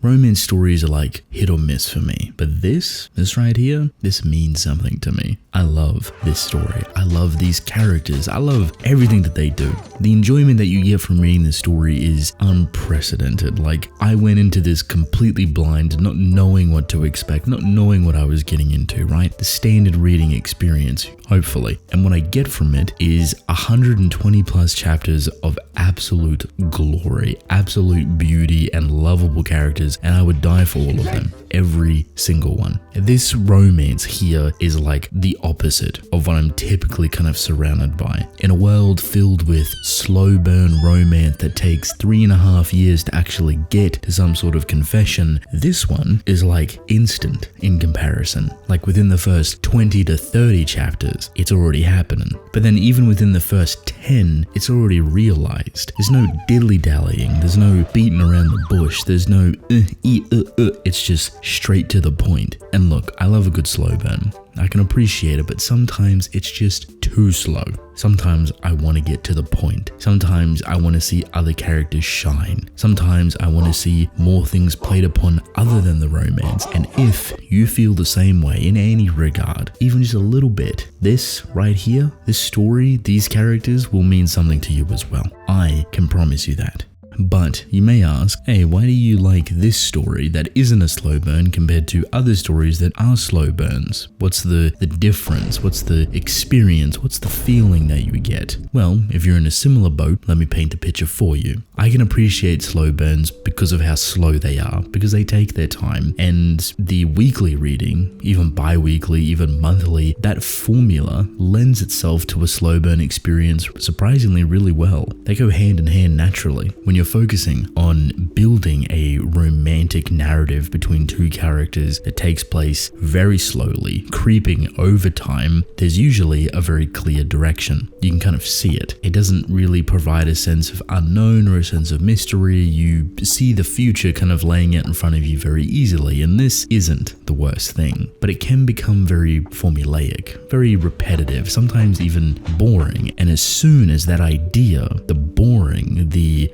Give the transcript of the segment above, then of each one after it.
Romance stories are like hit or miss for me, but this right here, this means something to me. I love this story. I love these characters. I love everything that they do. The enjoyment that you get from reading this story is unprecedented. Like, I went into this completely blind, not knowing what to expect, not knowing what I was getting into, right? The standard reading experience, hopefully. And what I get from it is 120 plus chapters of absolute glory, absolute beauty, and lovable characters, and I would die for all of them. Every single one. This romance here is like the opposite of what I'm typically kind of surrounded by. In a world filled with slow burn romance that takes 3.5 years to actually get to some sort of confession, this one is like instant in comparison. Like within the first 20 to 30 chapters, it's already happening. But then even within the first 10, it's already realized. There's no dilly-dallying, there's no beating around the bush, there's no it's just straight to the point. And look, I love a good slow burn. I can appreciate it, but sometimes it's just too slow. Sometimes I want to get to the point. Sometimes I want to see other characters shine. Sometimes I want to see more things played upon other than the romance. And if you feel the same way in any regard, even just a little bit, this right here, this story, these characters will mean something to you as well. I can promise you that. But you may ask, hey, why do you like this story that isn't a slow burn compared to other stories that are slow burns? What's the difference? What's the experience? What's the feeling that you get? Well, if you're in a similar boat, let me paint a picture for you. I can appreciate slow burns because of how slow they are, because they take their time. And the weekly reading, even bi-weekly, even monthly, that formula lends itself to a slow burn experience surprisingly really well. They go hand in hand naturally. When you're focusing on building a romantic narrative between two characters that takes place very slowly, creeping over time, there's usually a very clear direction. You can kind of see it. It doesn't really provide a sense of unknown or a sense of mystery. You see the future kind of laying out in front of you very easily, and this isn't the worst thing. But it can become very formulaic, very repetitive, sometimes even boring. And as soon as that idea, the boring, the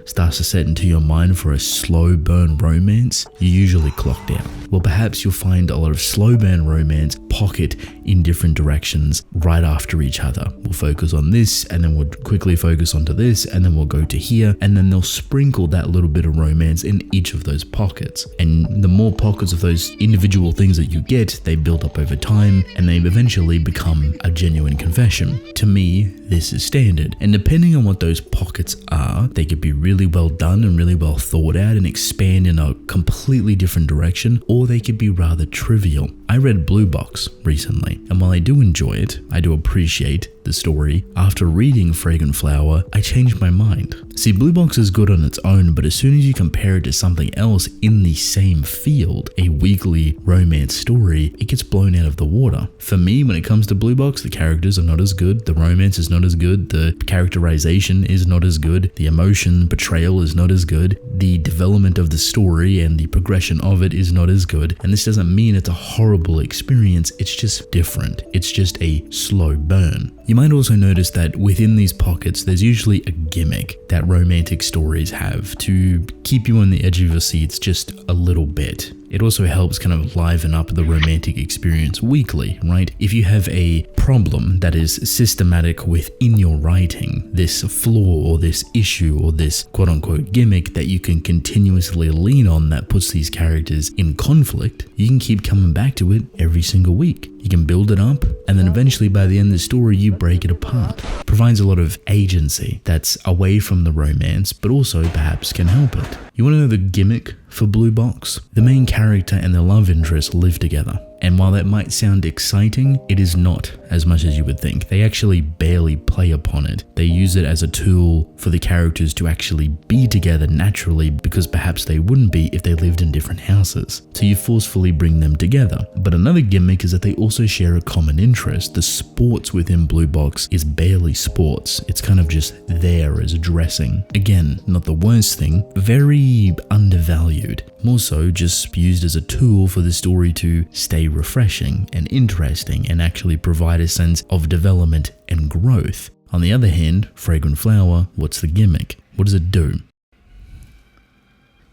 starts to set into your mind for a slow burn romance, you're usually clocked out. Well, perhaps you'll find a lot of slow burn romance pocket in different directions right after each other. We'll focus on this, and then we'll quickly focus onto this, and then we'll go to here, and then they'll sprinkle that little bit of romance in each of those pockets. And the more pockets of those individual things that you get, they build up over time, and they eventually become a genuine confession. To me, this is standard. And depending on what those pockets are, they could be really well done and really well thought out and expand in a completely different direction, or they could be rather trivial. I read Blue Box recently, and while I do enjoy it, I do appreciate the story, after reading Fragrant Flower, I changed my mind. See, Blue Box is good on its own, but as soon as you compare it to something else in the same field, a weekly romance story, it gets blown out of the water. For me, when it comes to Blue Box, the characters are not as good, the romance is not as good, the characterization is not as good, the emotion portrayal is not as good, the development of the story and the progression of it is not as good. And this doesn't mean it's a horrible experience, it's just different. It's just a slow burn. You might also notice that within these pockets, there's usually a gimmick that romantic stories have to keep you on the edge of your seats just a little bit. It also helps kind of liven up the romantic experience weekly, right? If you have a problem that is systematic within your writing, this flaw or this issue or this quote-unquote gimmick that you can continuously lean on that puts these characters in conflict, you can keep coming back to it every single week. You can build it up, and then eventually by the end of the story, you break it apart. It provides a lot of agency that's away from the romance, but also perhaps can help it. You want to know the gimmick for Blue Box? The main character and the love interest live together. And while that might sound exciting, it is not as much as you would think. They actually barely play upon it. They use it as a tool for the characters to actually be together naturally, because perhaps they wouldn't be if they lived in different houses. So you forcefully bring them together. But another gimmick is that they also share a common interest. The sports within Blue Box is barely sports. It's kind of just there as dressing. Again, not the worst thing, very undervalued. More so just used as a tool for the story to stay refreshing and interesting and actually provide a sense of development and growth. On the other hand, Fragrant Flower, what's the gimmick? What does it do?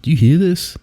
Do you hear this?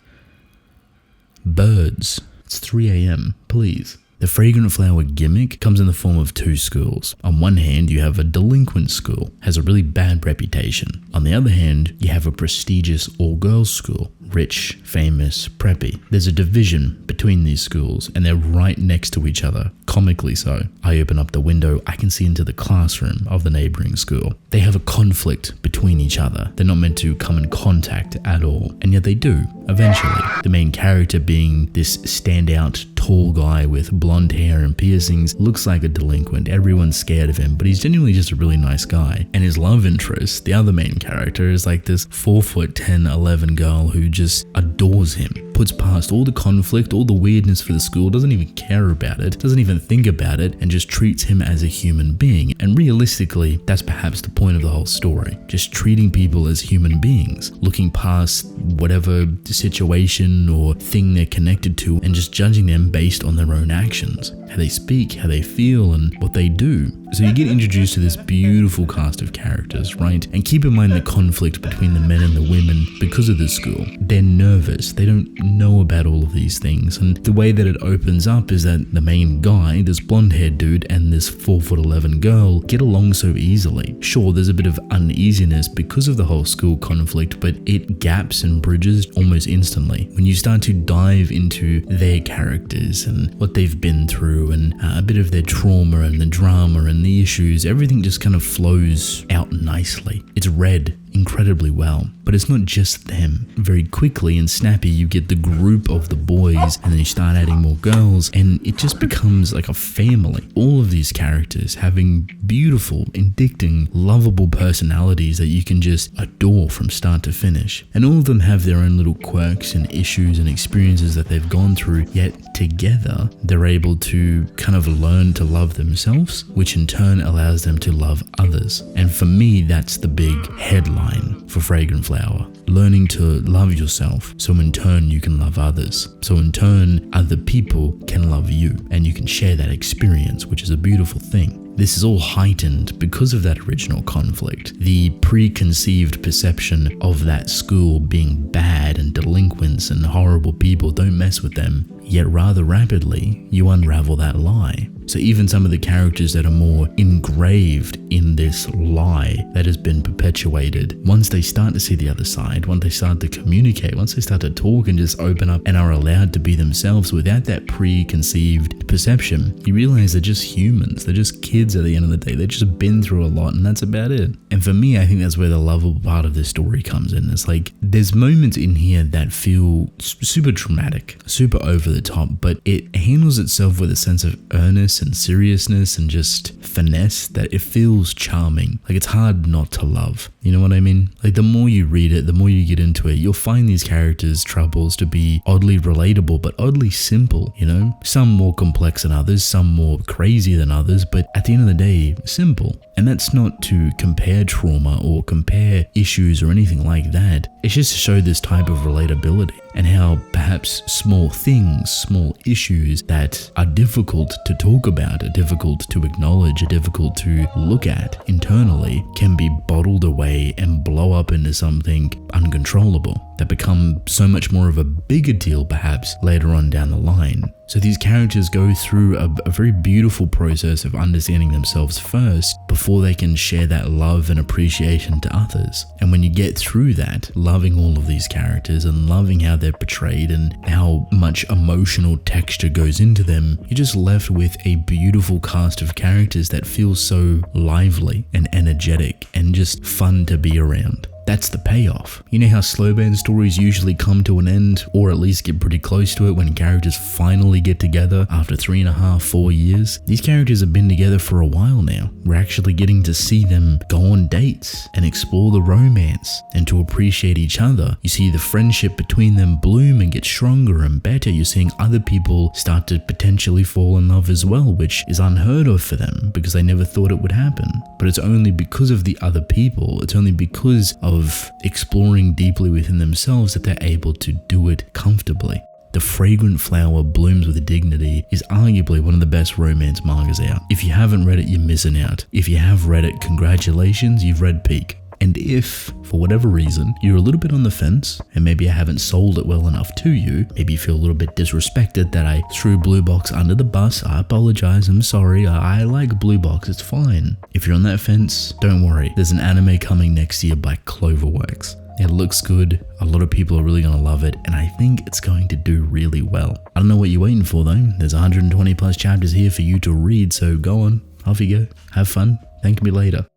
Birds. It's 3 a.m. Please. The Fragrant Flower gimmick comes in the form of two schools. On one hand, you have a delinquent school, has a really bad reputation. On the other hand, you have a prestigious all-girls school, rich, famous, preppy. There's a division between these schools, and they're right next to each other, comically so. I open up the window, I can see into the classroom of the neighboring school. They have a conflict between each other. They're not meant to come in contact at all, and yet they do, eventually. The main character being this standout, tall guy with blonde hair and piercings, looks like a delinquent. Everyone's scared of him, but he's genuinely just a really nice guy. And his love interest, the other main character, is like this 4'10", 11 girl who just adores him, puts past all the conflict, all the weirdness for the school, doesn't even care about it, doesn't even think about it, and just treats him as a human being. And realistically, that's perhaps the point of the whole story. Just treating people as human beings, looking past whatever situation or thing they're connected to, and just judging them based on their own actions, how they speak, how they feel, and what they do. So you get introduced to this beautiful cast of characters, right? And keep in mind the conflict between the men and the women because of the school. They're nervous. They don't know about all of these things. And the way that it opens up is that the main guy, this blonde-haired dude, and this 4'11" girl get along so easily. Sure, there's a bit of uneasiness because of the whole school conflict, but it gaps and bridges almost instantly. When you start to dive into their characters and what they've been through and a bit of their trauma and the drama and the issues, everything just kind of flows out nicely. It's read incredibly well, but it's not just them. Very quickly and snappy, you get the group of the boys, and then you start adding more girls, and it just becomes like a family. All of these characters having beautiful, addicting, lovable personalities that you can just adore from start to finish. And all of them have their own little quirks and issues and experiences that they've gone through, yet together they're able to kind of learn to love themselves, which in turn allows them to love others. And for me, that's the big headline for Fragrant Flower. Learning to love yourself, so in turn you can love others. So in turn, other people can love you, and you can share that experience, which is a beautiful thing. This is all heightened because of that original conflict. The preconceived perception of that school being bad and delinquents and horrible people, don't mess with them. Yet rather rapidly, you unravel that lie. So even some of the characters that are more engraved in this lie that has been perpetuated, once they start to see the other side, once they start to communicate, once they start to talk and just open up and are allowed to be themselves without that preconceived perception, you realize they're just humans. They're just kids at the end of the day. They've just been through a lot, and that's about it. And for me, I think that's where the lovable part of this story comes in. It's like there's moments in here that feel super dramatic, super over the top, but it handles itself with a sense of earnest and seriousness and just finesse that it feels charming. Like it's hard not to love. You know what I mean? Like the more you read it, the more you get into it, you'll find these characters' troubles to be oddly relatable, but oddly simple, you know? Some more complex than others, some more crazy than others, but at the end of the day, simple. And that's not to compare trauma or compare issues or anything like that. It's just to show this type of relatability and how perhaps small things, small issues that are difficult to talk about, are difficult to acknowledge, are difficult to look at internally can be bottled away and blow up into something uncontrollable that become so much more of a bigger deal perhaps later on down the line. So these characters go through a very beautiful process of understanding themselves first before they can share that love and appreciation to others. And when you get through that, loving all of these characters and loving how they're portrayed and how much emotional texture goes into them, you're just left with a beautiful cast of characters that feel so lively and energetic and just fun to be around. That's the payoff. You know how slow burn stories usually come to an end, or at least get pretty close to it when characters finally get together after 3.5, 4 years? These characters have been together for a while now. We're actually getting to see them go on dates and explore the romance and to appreciate each other. You see the friendship between them bloom and get stronger and better. You're seeing other people start to potentially fall in love as well, which is unheard of for them because they never thought it would happen. But it's only because of the other people. It's only because of exploring deeply within themselves that they're able to do it comfortably. The Fragrant Flower Blooms with Dignity is arguably one of the best romance mangas out. If you haven't read it, you're missing out. If you have read it, congratulations, you've read peak. And if, for whatever reason, you're a little bit on the fence, and maybe I haven't sold it well enough to you, maybe you feel a little bit disrespected that I threw Blue Box under the bus, I apologize, I'm sorry, I like Blue Box, it's fine. If you're on that fence, don't worry, there's an anime coming next year by Cloverworks. It looks good, a lot of people are really going to love it, and I think it's going to do really well. I don't know what you're waiting for though, there's 120 plus chapters here for you to read, so go on, off you go, have fun, thank me later.